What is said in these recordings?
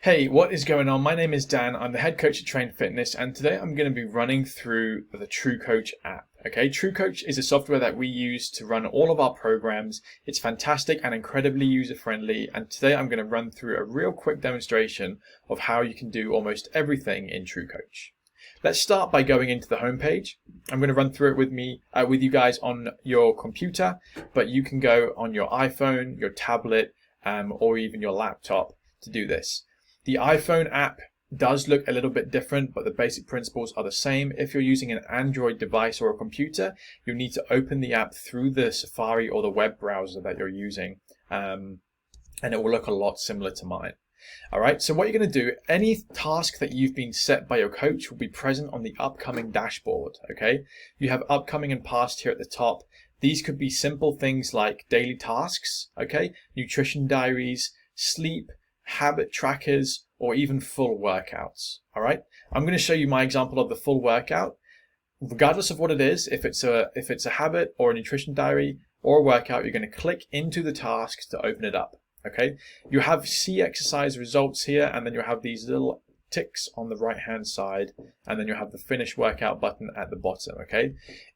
Hey, what is going on? My name is Dan. I'm the head coach at Train Fitness, and today I'm going to be running through the Truecoach app. Okay, Truecoach is a software that we use to run all of our programs. It's fantastic and incredibly user-friendly, and today I'm going to run through a real quick demonstration of how you can do almost everything in Truecoach. Let's start by going into the homepage. I'm going to run through it with you guys on your computer, but you can go on your iPhone, your tablet, or even your laptop to do this. The iPhone app does look a little bit different, but the basic principles are the same. If you're using an Android device or a computer, you'll need to open the app through the Safari or the web browser that you're using, and it will look a lot similar to mine. All right, so what you're going to do, any task that you've been set by your coach will be present on the upcoming dashboard, okay? You have upcoming and past here at the top. These could be simple things like daily tasks, okay? Nutrition diaries, sleep, habit trackers, or even full workouts. All right, I'm going to show you my example of the full workout. Regardless of what it is, if it's a habit or a nutrition diary or a workout, you're going to click into the task to open it up. Okay, you have see exercise results here, and then you'll have these little ticks on the right hand side, and then you'll have the finish workout button at the bottom. Okay,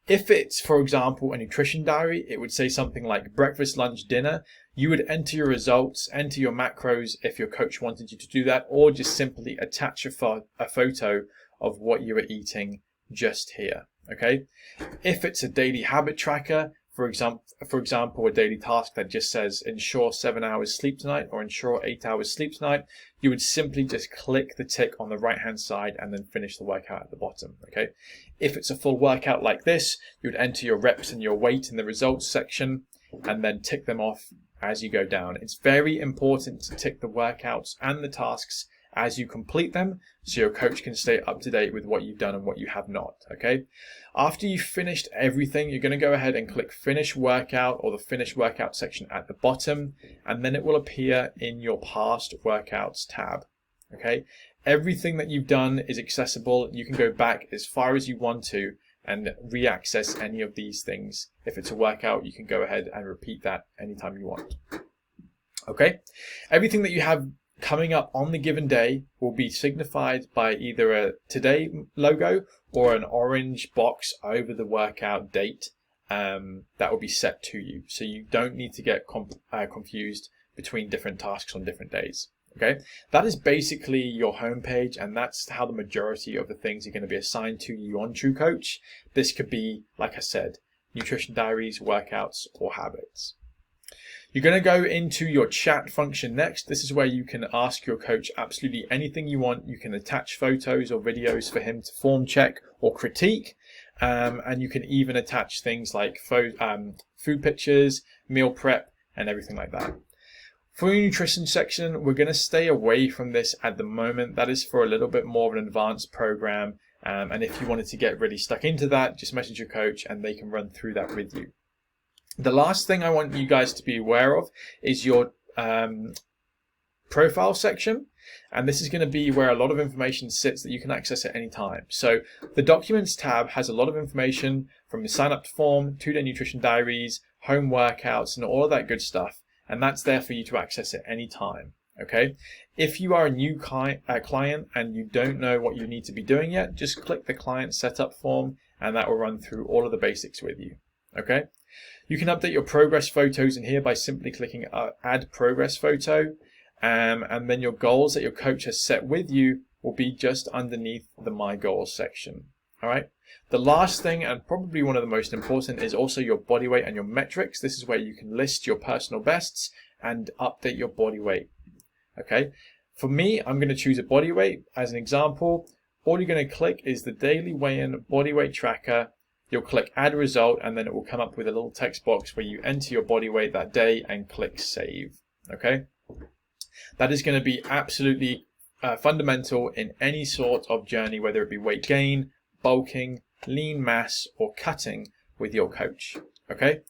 if it's, for example, a nutrition diary, it would say something like breakfast, lunch, dinner. You would enter your results, enter your macros if your coach wanted you to do that, or just simply attach a photo of what you were eating just here. Okay, if it's a daily habit tracker, for example, a daily task that just says ensure 7 hours sleep tonight or ensure 8 hours sleep tonight, you would simply just click the tick on the right hand side and then finish the workout at the bottom. Okay, if it's a full workout like this, you would enter your reps and your weight in the results section and then tick them off as you go down. It's very important to tick the workouts and the tasks as you complete them, so your coach can stay up to date with what you've done and what you have not. Okay, after you've finished everything, you're going to go ahead and click finish workout or the finish workout section at the bottom, and then it will appear in your past workouts tab. Okay, everything that you've done is accessible. You can go back as far as you want to and re-access any of these things. If it's a workout, you can go ahead and repeat that anytime you want. Okay, everything that you have coming up on the given day will be signified by either a today logo or an orange box over the workout date that will be set to you. So you don't need to get confused between different tasks on different days. Okay, that is basically your homepage, and that's how the majority of the things are going to be assigned to you on Truecoach. This could be, like I said, nutrition diaries, workouts, or habits. You're going to go into your chat function next. This is where you can ask your coach absolutely anything you want. You can attach photos or videos for him to form check or critique. And you can even attach things like food pictures, meal prep, and everything like that. For your nutrition section, we're going to stay away from this at the moment. That is for a little bit more of an advanced program. And if you wanted to get really stuck into that, just message your coach and they can run through that with you. The last thing I want you guys to be aware of is your profile section. And this is going to be where a lot of information sits that you can access at any time. So the Documents tab has a lot of information from the sign up form, 2-day nutrition diaries, home workouts, and all of that good stuff. And that's there for you to access at any time. Okay. If you are a new client and you don't know what you need to be doing yet, just click the client setup form and that will run through all of the basics with you. Okay. You can update your progress photos in here by simply clicking add progress photo. And then your goals that your coach has set with you will be just underneath the My Goals section. All right. The last thing, and probably one of the most important, is also your body weight and your metrics. This is where you can list your personal bests and update your body weight. Okay. For me, I'm going to choose a body weight as an example. All you're going to click is the daily weigh-in body weight tracker. You'll click add result, and then it will come up with a little text box where you enter your body weight that day and click save. Okay. That is going to be absolutely fundamental in any sort of journey, whether it be weight gain, bulking, lean mass, or cutting with your coach. Okay.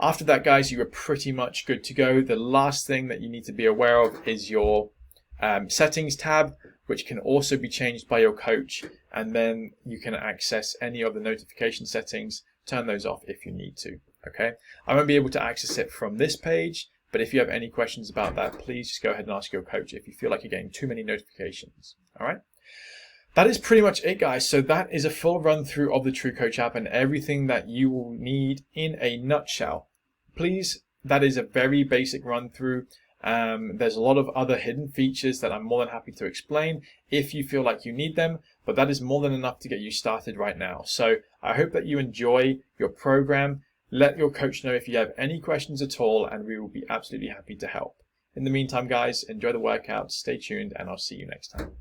After that, guys, you are pretty much good to go. The last thing that you need to be aware of is your settings tab, which can also be changed by your coach. And then you can access any of the notification settings, turn those off if you need to. Okay. I won't be able to access it from this page, But if you have any questions about that, please just go ahead and ask your coach if you feel like you're getting too many notifications. All right. That is pretty much it, guys. So that is a full run through of the Truecoach app and everything that you will need in a nutshell. Please, that is a very basic run through. There's a lot of other hidden features that I'm more than happy to explain if you feel like you need them, but that is more than enough to get you started right now. So I hope that you enjoy your program. Let your coach know if you have any questions at all, and we will be absolutely happy to help. In the meantime, guys, enjoy the workout, stay tuned, and I'll see you next time.